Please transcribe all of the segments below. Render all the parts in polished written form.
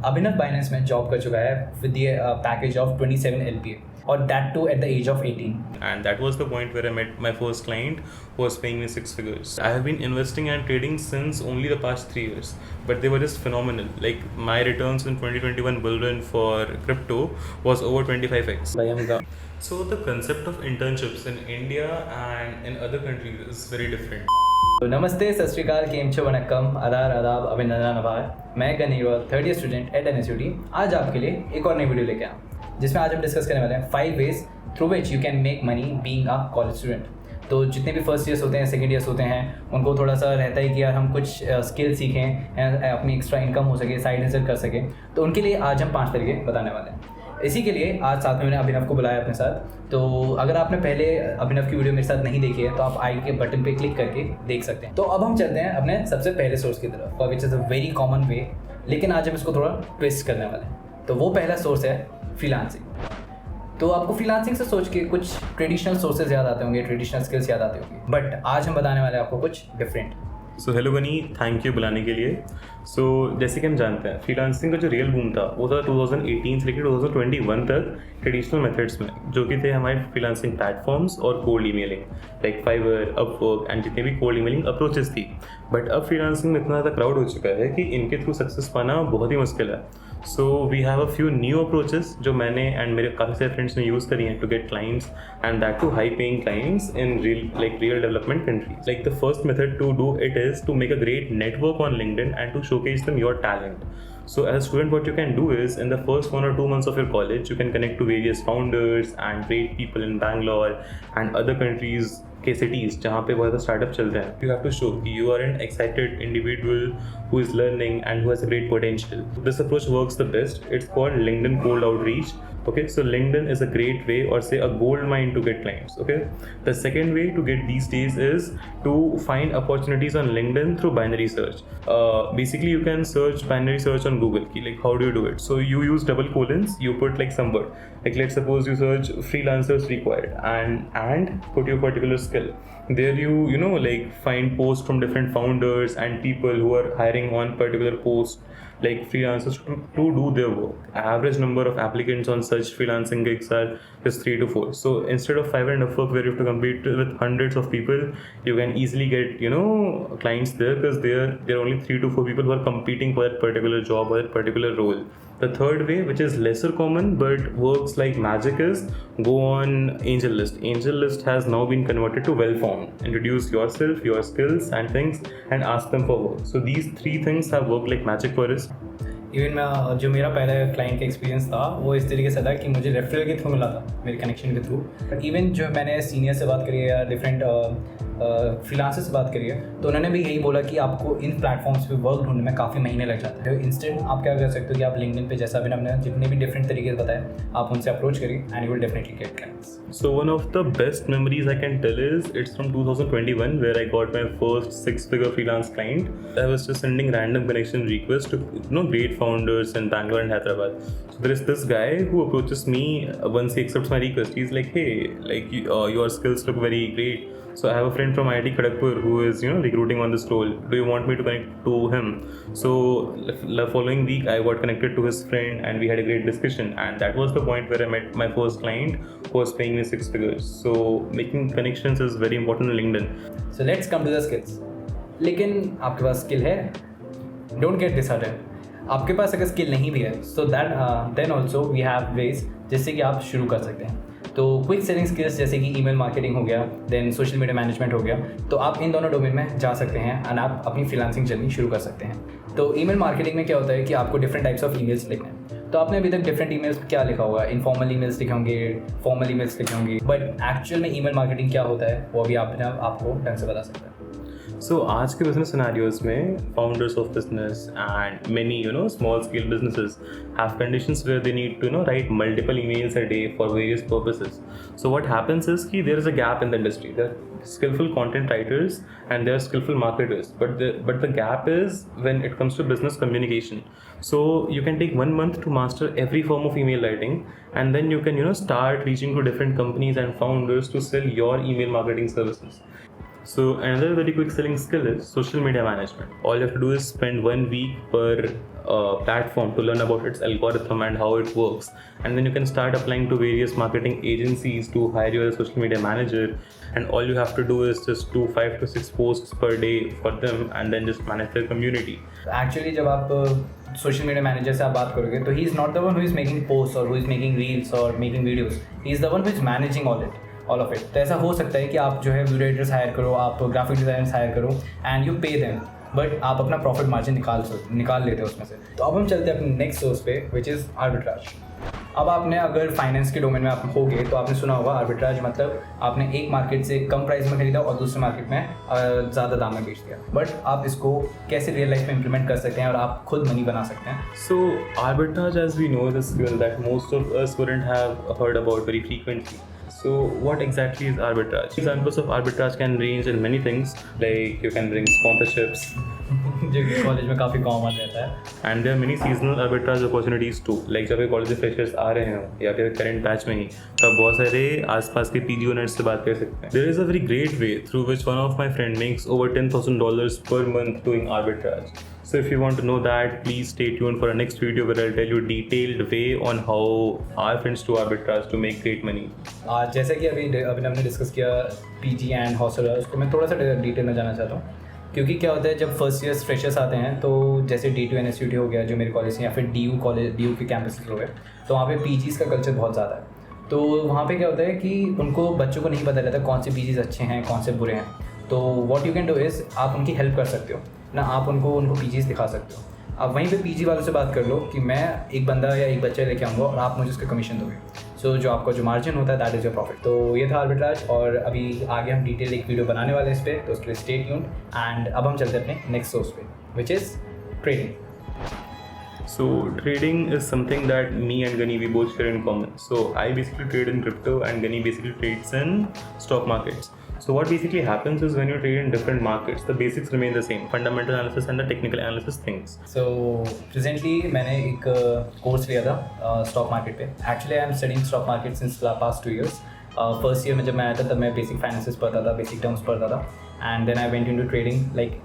अभिनव Binance में job कर चुका है with the package of 27 LPA or that too at the age of 18. And that was the point where I met my first client who was paying me 6 figures. I have been investing and trading since only the past 3 years, but they were just phenomenal. Like my returns in 2021 bull run for crypto was over 25x. So the concept of internships in India and in other countries is very different. तो नमस्ते, सत श्री अकाल, केम छो, वनक्कम, आदार, आदाब, अभिनंदन, आभार। मैं Gani Agarwal, third year student at NSUT आज आपके लिए एक और नई वीडियो लेके आया जिसमें आज हम डिस्कस करने वाले हैं 5 ways through which you can make money being a college student. तो जितने भी फर्स्ट ईयर्स होते हैं, सेकेंड ईयर्स होते हैं, उनको थोड़ा सा रहता है कि यार हम कुछ स्किल सीखें, अपनी एक्स्ट्रा इनकम हो सके, साइड हसल कर सकें। तो उनके लिए आज हम 5 तरीके बताने वाले हैं। इसी के लिए आज साथ में मैंने अभिनव को बुलाया अपने साथ। तो अगर आपने पहले अभिनव की वीडियो मेरे साथ नहीं देखी है तो आप आई के बटन पे क्लिक करके देख सकते हैं। तो अब हम चलते हैं अपने सबसे पहले सोर्स की तरफ, which is a very common वे, लेकिन आज हम इसको थोड़ा ट्विस्ट करने वाले हैं। तो वो पहला सोर्स है फ्रीलांसिंग। तो आपको फ्रीलांसिंग से सोच के कुछ ट्रेडिशनल सोर्सेज याद आते होंगे, ट्रेडिशनल स्किल्स याद आते होंगे, बट आज हम बताने वाले हैं आपको कुछ different. So hello Gani, thank you बुलाने के लिए। सो जैसे कि हम जानते हैं फ्रीलांसिंग का जो रियल बूम था वो था 2018 से लेकर 2021 तक ट्रेडिशनल मेथड्स में, जो कि थे हमारे फ्रीलांसिंग प्लेटफॉर्म्स और cold emailing like fibre, Upwork and जितने भी कोल्ड ईमेलिंग अप्रोचेस थी। बट अब फ्रीलांसिंग में इतना ज़्यादा क्राउड हो चुका है कि इनके थ्रू सक्सेस पाना बहुत ही मुश्किल है। So we have a few new approaches जो मैंने एंड मेरे काफ़ी सारे फ्रेंड्स ने यूज़ करी हैं to get clients and that too high paying clients in real development countries. Like the first method to do it is to make a great network on LinkedIn and to showcase them your talent. So as a student, what you can do is in the first 1 or 2 months of your college, you can connect to various founders and great people in Bangalore and other countries के cities जहाँ पे बहुत startup चल रहे हैं। You have to show कि you are an excited individual who is learning and who has a great potential. This approach works the best. It's called LinkedIn cold outreach. Okay, so LinkedIn is a great way or say a gold mine to get clients. Okay, the second way to get these days is to find opportunities on LinkedIn through binary search. Basically you can search binary search on Google. Like how do you do it? So you use double colons, you put like some word. Like let's suppose you search freelancers required and put your particular skill. There you know like find posts from different founders and people who are hiring on particular post, like freelancers to do their work. Average number of applicants on such freelancing gigs are just 3 to 4. So instead of Fiverr and Upwork where you have to compete with hundreds of people, you can easily get clients there because there are only 3 to 4 people who are competing for that particular job or that particular role. The third way, which is lesser common but works like magic, is go on AngelList. AngelList has now been converted to Wellfound. Introduce yourself, your skills and things and ask them for work. So these 3 things have worked like magic for us. Even जो मेरा पहला client का experience था वो इस तरीके से था कि मुझे रेफरल के थ्रू मिला था, मेरे कनेक्शन के थ्रू। बट इवन जो मैंने सीनियर से बात करी है या डिफरेंट फ्रीलांसर से बात करी है तो उन्होंने भी यही बोला कि आपको इन प्लेटफॉर्म्स पे वर्क ढूंढने में काफ़ी महीने लग जाते हैं। इंस्टेंट आप क्या कर सकते हो कि आप लिंक्डइन पे, जैसा भी हमने जितने भी डिफरेंट तरीके से बताया, आप उनसे अप्रोच करिए and you will definitely get clients. So one of the best memories I can tell is it's from 2021 where I got my first 6-figure freelance client. I was just sending random connection requests to great founders in Bangalore and Hyderabad. So there is this guy who approaches me once he accepts my request. He's like, hey, like your skills look very great. So I have a friend from IIT Kharagpur who is recruiting on this role. Do you want me to connect to him? So the following week I got connected to his friend and we had a great discussion, and that was the point where I met my first client who was paying me 6 figures. So making connections is very important on LinkedIn. So let's come to the skills. लेकिन आपके पास skill है, don't get disheartened. आपके पास अगर skill नहीं भी है so that then also we have ways जिससे कि आप शुरू कर सकते हैं। तो क्विक सेलिंग स्किल्स जैसे कि ईमेल मार्केटिंग हो गया, देन सोशल मीडिया मैनेजमेंट हो गया, तो आप इन दोनों डोमेन में जा सकते हैं एंड आप अपनी फ्रीलांसिंग जर्नी शुरू कर सकते हैं। तो ईमेल मार्केटिंग में क्या होता है कि आपको डिफरेंट टाइप्स ऑफ ईमेल्स लिखने हैं। तो आपने अभी तक डिफरेंट ईमेल्स क्या लिखा होगा, इनफॉर्मल ईमेल्स लिखे होंगे, फॉर्मल ईमेल्स लिखे होंगे, बट एक्चुअल में ईमेल मार्केटिंग क्या होता है वो अभी आपको ढंग से बता सकता है। So आज के business scenarios में founders of business and many small scale businesses have conditions where they need to write multiple emails a day for various purposes. So what happens is कि there is a gap in the industry. There are skillful content writers and there are skillful marketers, but the gap is when it comes to business communication. So you can take 1 month to master every form of email writing, and then you can start reaching to different companies and founders to sell your email marketing services. So another very quick selling skill is social media management. All you have to do is spend 1 week per platform to learn about its algorithm and how it works, and then you can start applying to various marketing agencies to hire you as a social media manager, and all you have to do is just do 5 to 6 posts per day for them and then just manage their community. Actually जब आप social media manager से आप बात करोगे तो he is not the one who is making post और who is making reels और making videos, he is the one who is managing all of it. तो ऐसा हो सकता है कि आप जो है वीडियो एडिटर्स हायर करो, आप ग्राफिक डिज़ाइनर्स हायर करो and you pay them, but आप अपना प्रॉफिट मार्जिन निकाल लेते हो उसमें से. तो अब हम चलते हैं अपने नेक्स्ट सोर्स पे विच इज़ आर्बिट्राज. अब आपने अगर फाइनेंस के डोमेन में आप होगे तो आपने सुना होगा आर्बिट्राज मतलब आपने एक मार्केट से कम प्राइस में खरीदा और दूसरे मार्केट में ज़्यादा दाम में बेच दिया. बट आप इसको कैसे रियल लाइफ में इम्प्लीमेंट कर सकते हैं और आप खुद मनी बना सकते हैं. So arbitrage, as we know, is a skill that most of us wouldn't have heard about very frequently. So what exactly is arbitrage? Examples of arbitrage can range in many things, like you can bring sponsorships, जो कि college में काफ़ी common रहता है. and there are many seasonal arbitrage opportunities too. Like जब college से freshers आ रहे हो या फिर करंट बैच में ही, तो आप बहुत सारे आसपास के पीजी ओनर्स से बात कर सकते हैं. There is a very great way through which one of my friend makes over $10,000 per month doing arbitrage. So if you want to know that, please stay tuned for our next video where I'll tell you a detailed way on how our friends do arbitrage to make great money. जैसे कि अभी हमने discuss किया PG and hostellers, तो मैं थोड़ा सा detail में जाना चाहता हूँ. क्योंकि क्या होता है जब फर्स्ट ईयर फ्रेशर्स आते हैं तो जैसे D2 NSUT हो गया जो मेरे कॉलेज है, या फिर DU के कैंपस हो गए, तो वहाँ पे पीजीज़ का कल्चर बहुत ज़्यादा है. तो वहाँ पे क्या होता है कि उनको बच्चों को नहीं पता रहता कौन से पीजीज़ अच्छे हैं कौन से बुरे हैं. तो what you can do is आप उनकी हेल्प कर सकते हो ना, आप उनको पीजीज़ दिखा सकते हो. आप वहीं पे पीजी वालों से बात कर लो कि मैं एक बंदा या एक बच्चा लेके आऊँगा और आप मुझे उसका कमीशन दोगे. सो जो आपका जो मार्जिन होता है दैट इज़ योर प्रॉफिट. तो ये था आर्बिट्राज, और अभी आगे हम डिटेल एक वीडियो बनाने वाले हैं इस पर, तो उसके लिए स्टे ट्यून्ड. एंड अब हम चलते हैं अपने नेक्स्ट सोर्स पे which is trading. So trading is something that me and Gani we both share in common. So I basically trade in crypto and Gani basically trades in stock markets. So what basically happens is when you trade in different markets, the basics remain the same, fundamental analysis and the technical analysis things. So presently मैंने एक course लिया था stock market पे. Actually I am studying stock market since past 2 years. First year में जब मैं आया था तब मैं बेसिक फाइनेंसेस पढ़ता था, बेसिक टर्म्स पढ़ता था, and then I went into trading like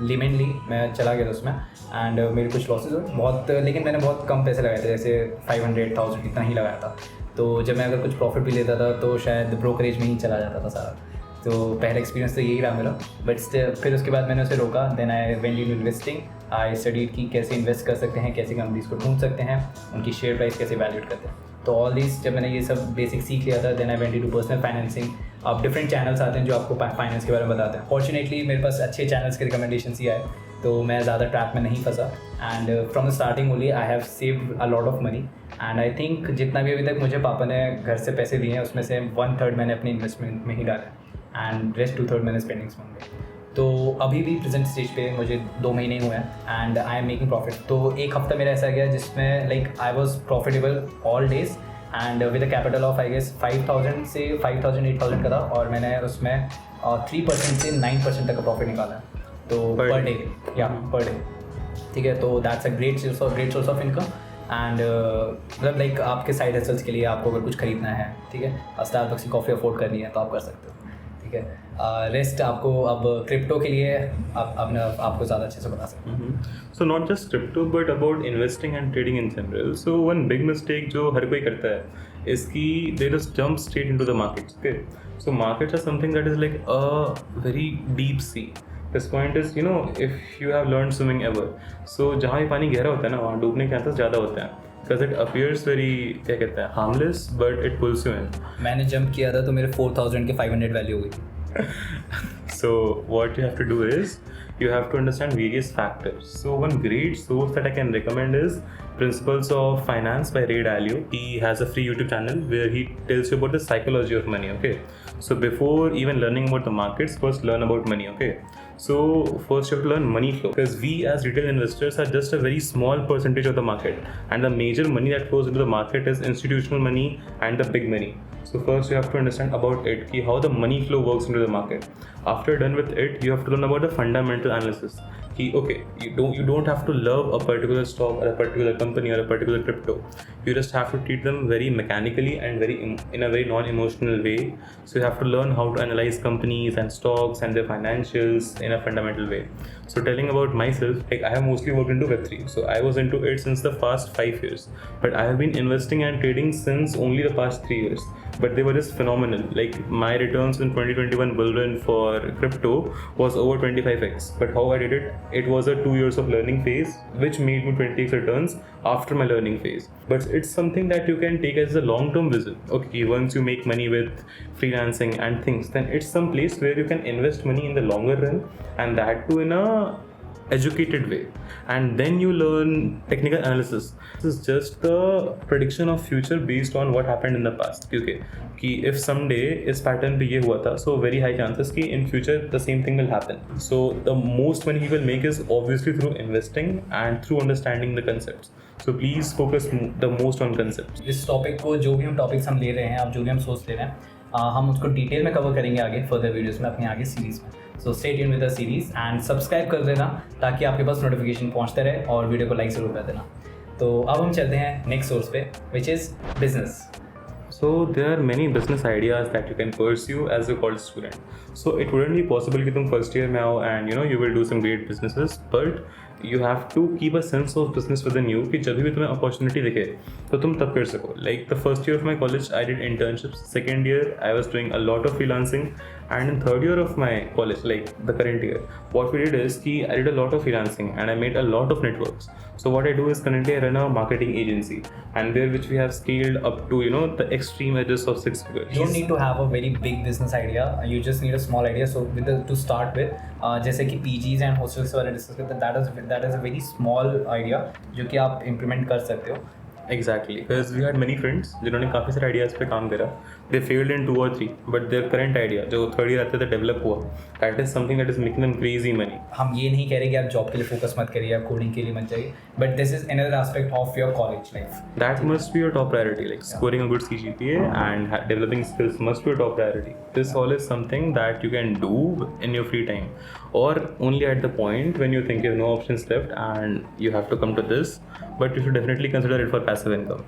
limitedly मैं चला गया था उसमें. एंड मेरे कुछ लॉसेज हुए बहुत, लेकिन मैंने बहुत कम पैसे लगाए थे, जैसे 500,000 इतना ही लगाया था. तो जब मैं अगर कुछ प्रॉफिट भी लेता था तो शायद ब्रोकरेज में ही चला जाता था सारा. तो पहला एक्सपीरियंस तो यही रहा मेरा. बट फिर उसके बाद मैंने उसे रोका. Then I went in investing. I studied कि कैसे इन्वेस्ट कर सकते हैं, कैसे कंपनीज को ढूंढ सकते हैं, उनकी शेयर प्राइस कैसे वैल्यूट करते हैं. तो ऑल दिस जब मैंने ये सब बेसिक सीख लिया था, then I went into personal financing. अब डिफरेंट चैनल्स आते हैं जो आपको फाइनेंस के बारे में बताते हैं. फॉर्चुनेटली मेरे पास अच्छे चैनल्स के रिकमेंडेशन ही आए, तो मैं ज़्यादा ट्रैप में नहीं फंसा. And from the starting only I have saved a lot of money. And I think जितना भी अभी तक मुझे पापा ने घर से पैसे दिए हैं उसमें से 1/3 मैंने अपनी इन्वेस्टमेंट में ही डाला एंड रेस्ट 2/3 मैंने स्पेंडिंग्स में गए. तो अभी भी प्रेजेंट स्टेज पे मुझे 2 महीने हुए हैं and I am making profit. तो एक हफ्ता मेरा ऐसा गया जिसमें like I was profitable all days and with a capital of I guess 5,000 से 8,000 का था, और मैंने उसमें 3% से 9% तक का प्रॉफिट निकाला है. तो पर डे पर डे. ठीक है, तो that's a great source of income. And मतलब लाइक आपके साइड हसल्स के लिए आपको अगर कुछ खरीदना है, ठीक है, स्टारबक्स की कॉफ़ी अफोर्ड करनी है तो आप कर सकते हो. ठीक है, रेस्ट आपको अब क्रिप्टो के लिए आपको ज़्यादा अच्छे से बता सकते हैं. So not just crypto but about investing and trading in general. So one big mistake जो हर कोई करता है is कि they just jump straight into the markets. Okay, so markets are something that is like a very deep sea. This point is, you know, if you have learned swimming ever, so जहाँ भी पानी गहरा होता है ना वहाँ डूबने के चांसेस ज़्यादा होते हैं, because it appears very क्या कहते हैं harmless but it pulls you in. मैंने जंप किया था तो मेरे 4,000 के 500 वैल्यू हुई थी. So what you have to do is you have to understand various factors. So one great source that I can recommend is Principles of Finance by Ray Dalio. He has a free YouTube channel where he tells you about the psychology of money. Okay, so before even learning about the markets, first learn about money. Okay, so first you have to learn money flow, because we as retail investors are just a very small percentage of the market, and the major money that flows into the market is institutional money and the big money. So first you have to understand about it, how the money flow works into the market. After done with it, you have to learn about the fundamental analysis, कि okay, you don't have to love a particular stock or a particular company or a particular crypto. You just have to treat them very mechanically and in a very non-emotional way. So you have to learn how to analyze companies and stocks and their financials in a fundamental way. So telling about myself, like I have mostly worked into Web3. So I was into it since the past 5 years, but I have been investing and trading since only the past 3 years. But they were just phenomenal. Like my returns in 2021 bull run for crypto was over 25x. But how I did it? It was a 2 years of learning phase, which made me 20x returns after my learning phase. But it's something that you can take as a long-term vision. Okay, once you make money with freelancing and things, then it's some place where you can invest money in the longer run, and that too in a educated way, and then you learn technical analysis. This is just the prediction of future based on what happened in the past. Okay, कि if someday इस pattern पे ये हुआ था, so very high chances कि in future the same thing will happen. So the most money he will make is obviously through investing and through understanding the concepts. So please focus the most on concepts. इस topic को जो भी हम topics हम ले रहे हैं, अब जो भी हम सोच ले रहे हैं, हम उसको डिटेल में कवर करेंगे आगे फर्दर वीडियोस में, अपनी आगे सीरीज़ में. So stay tuned with the series and subscribe कर देना ताकि आपके पास नोटिफिकेशन पहुंचते रहे, और वीडियो को लाइक ज़रूर कर देना. तो अब हम चलते हैं नेक्स्ट सोर्स पे, which is business. So there are many business ideas that you can pursue as a college student. So it wouldn't be possible कि तुम first year में आओ and you will do some great businesses, but you have to keep a sense of business within you कि जब भी तुम्हें opportunity दिखे तो तुम तब कर सको. Like the first year of my college I did internships. Second year I was doing a lot of freelancing, and in third year of my college, like the current year, what we did is कि I did a lot of freelancing and I made a lot of networks. So what I do is currently I run a marketing agency, and there which we have scaled up to the extreme edges of 6 figures. You don't need to have a very big business idea. You just need a small idea. So to start with, जैसे कि PGs and hostels वाले discuss करते हैं, that is a very small idea जो कि आप implement कर सकते हो. Exactly, because we had many friends जिन्होंने काफ़ी सारे ideas पे काम करा. They failed in 2 or 3, but their current idea जो third year आते थे develop हुआ, that is something that is making them crazy money. हम ये नहीं कह रहे कि आप जॉब के लिए फोकस मत करिए, आप कोडिंग के लिए मत जाइए, but this is another aspect of your college life. That must be your top priority. Like scoring a good CGPA and developing skills must be your top priority. This all is something that you can do in your free time, or only at the point when you think you have no options left and you have to come to this. But you should definitely consider it for passive income.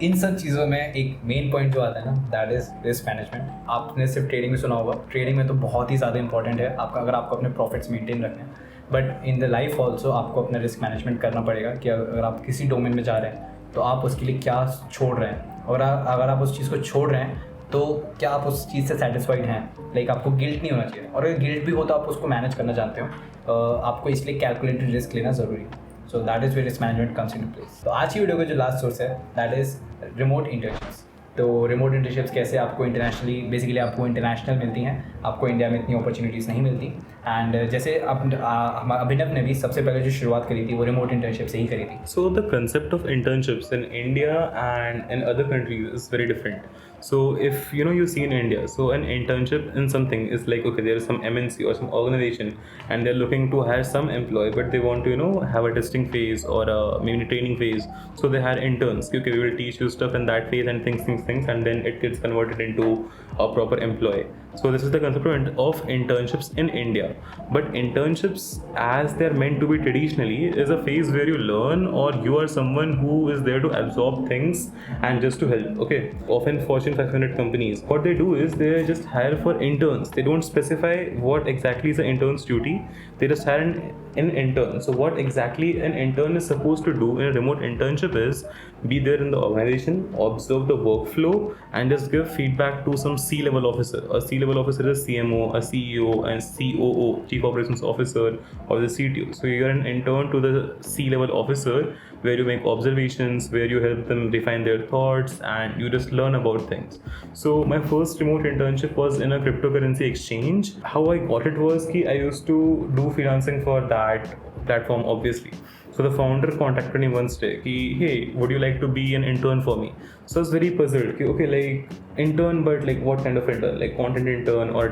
इन सब चीज़ों में एक main point जो आता है ना, that is risk management. आपने सिर्फ ट्रेडिंग में सुना होगा, ट्रेडिंग में तो बहुत ही ज़्यादा इंपॉर्टेंट है आपका, अगर आपको अपने प्रॉफिट्स मेंटेन रखने हैं. But in the life also आपको अपना रिस्क मैनेजमेंट करना पड़ेगा कि अगर आप किसी डोमेन में जा रहे हैं तो आप उसके लिए क्या छोड़ रहे हैं, और अगर आप उस चीज़ को छोड़ रहे हैं तो क्या आप उस चीज़ से सेटिस्फाइड हैं. लाइक आपको गिल्ट नहीं होना चाहिए, और अगर गिल्ट भी हो तो आप उसको मैनेज करना जानते हो. आपको इसलिए कैलकुलेटेड रिस्क लेना ज़रूरी है. So that is where risk management comes into place. तो आज की वीडियो का जो लास्ट सोर्स है, that is remote internships. तो रिमोट इंटर्नशिप्स कैसे आपको इंटरनेशनली, बेसिकली आपको इंटरनेशनल मिलती हैं, आपको इंडिया में इतनी अपॉर्चुनिटीज़ नहीं मिलती. एंड जैसे अभिनव ने भी सबसे पहले जो शुरुआत करी थी वो रिमोट इंटर्नशिप से ही करी थी. So the concept of internships in India and in other countries is very different. So if you see in India, so an internship in something is like, okay, there is some MNC or some organization and they're looking to hire some employee, but they want to have a testing phase or a maybe training phase. So they hire interns. Okay, we will teach you stuff in that phase and things, and then it gets converted into a proper employee. So this is the concept of internships in India. But internships, as they're meant to be traditionally, is a phase where you learn, or you are someone who is there to absorb things and just to help. Okay, often Fortune 500 companies, what they do is they just hire for interns. They don't specify what exactly is the intern's duty. They just hire an intern. So what exactly an intern is supposed to do in a remote internship is be there in the organization, observe the workflow, and just give feedback to some C-level officer. A C-level officer is CMO, a CEO, and COO, Chief Operations Officer, or the CTO. So you're an intern to the C-level officer, where you make observations, where you help them refine their thoughts, and you just learn about things. So my first remote internship was in a cryptocurrency exchange. How I got it was कि I used to do freelancing for that platform, obviously. So the founder contacted me one day कि hey, would you like to be an intern for me? So I was very puzzled कि okay, like intern, but like what kind of intern? Like content intern or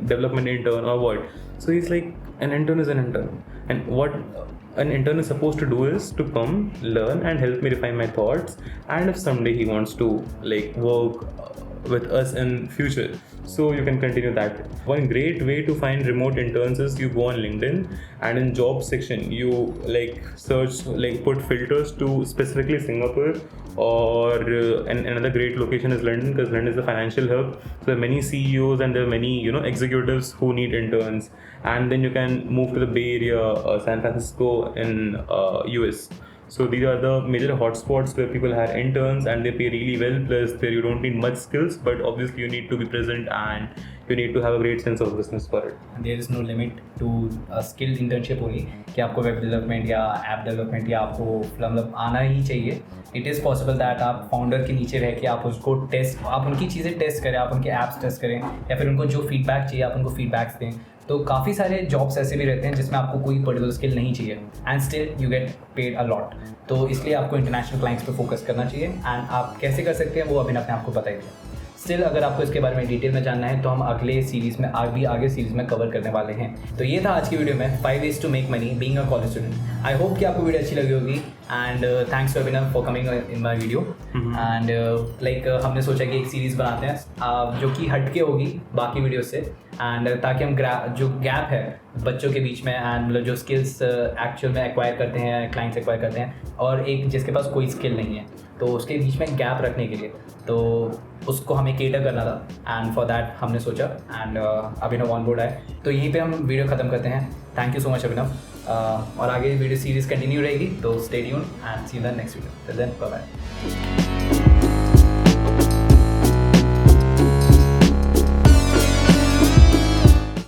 development intern or what? So he's like, an intern is an intern, and what an intern is supposed to do is to come, learn, and help me refine my thoughts. And if someday he wants to like work with us in future, so you can continue that. One great way to find remote interns is you go on LinkedIn, and in job section you search, put filters to specifically Singapore, or and another great location is London, because London is the financial hub. So there are many CEOs and there are many executives who need interns. And then you can move to the Bay Area, San Francisco in US. So these are the major hotspots where people hire interns, and they pay really well. Plus, there you don't need much skills, but obviously you need to be present and you need to have a great sense of business for it. There is no limit to a skilled internship only कि आपको web development या app development या आपको मतलब आना ही चाहिए. It is possible that आप founder के नीचे रह के आप उसको टेस्ट, आप उनकी चीज़ें टेस्ट करें, आप उनके ऐप्स टेस्ट करें, या फिर उनको जो फीडबैक चाहिए आप उनको फीडबैक्स दें. तो काफ़ी सारे जॉब्स ऐसे भी रहते हैं जिसमें आपको कोई पर्टिकुलर स्किल नहीं चाहिए, and still you get paid a lot. तो इसलिए आपको इंटरनेशनल क्लाइंट्स पे फोकस करना चाहिए. एंड आप कैसे कर सकते हैं वो अभिनव ने आपको बता ही दिया. स्टिल अगर आपको इसके बारे में डिटेल में जानना है तो हम अगले सीरीज़ में आगे सीरीज़ में कवर करने वाले हैं. तो ये था आज की वीडियो में 5 ways to make money being a college student. I hope कि आपको वीडियो अच्छी लगी होगी, and thanks to Abhinav for coming in my video. And हमने सोचा कि एक सीरीज़ बनाते हैं जो कि हटके होगी बाकी वीडियो से, एंड ताकि हम जो गैप है बच्चों के बीच में, एंड मतलब जो स्किल्स एक्चुअल में एक्वायर करते हैं, क्लाइंट्स एक्वायर करते हैं, और एक जिसके पास कोई स्किल नहीं है, तो उसके बीच में गैप रखने के लिए तो उसको हमें केटर करना था. एंड फॉर दैट हमने सोचा, एंड अभिनव ऑन बोर्ड आए. तो यहीं पे हम वीडियो ख़त्म करते हैं. Thank you so much Abhinav. और आगे वीडियो सीरीज़ कंटिन्यू रहेगी, तो stay tuned and see you in the next video. Till then bye bye.